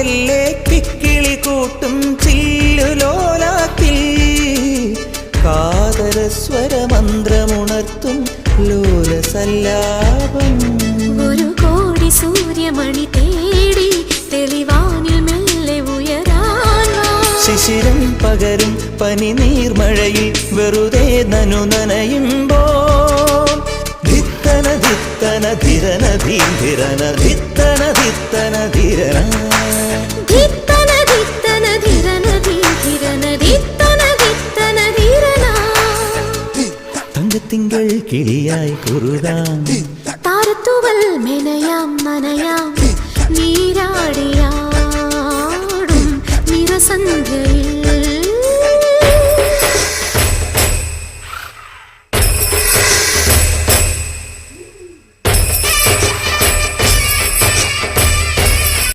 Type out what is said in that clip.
മെല്ലെ കിക്കിളി കൂട്ടും ചില്ലുലോലാക്കിൽ കാതരസ്വരമന്ത്രമുണർത്തും ലോലസല്ലാപം. ഒരു കോടി സൂര്യമണി തേടി തെളിവാനിൽ മെല്ലെ ഉയരാൻ ശിശിരം പകരും പനി നീർമഴയിൽ വെറുതെ നനു നനയുമ്പോൾ ധിത്തന ധിത്തന ധിരന ധീരന ധിത്തന ധിത്തന ധിരന ധിത്തന ധിത്തന ധിരന ധീരന ധിത്തന ധിത്തന ധിരന. തങ്കത്തിങ്കൾ കിളിയായി കുറുതാം താരത്തുവൽ മെനയാം നനയാം നീരാ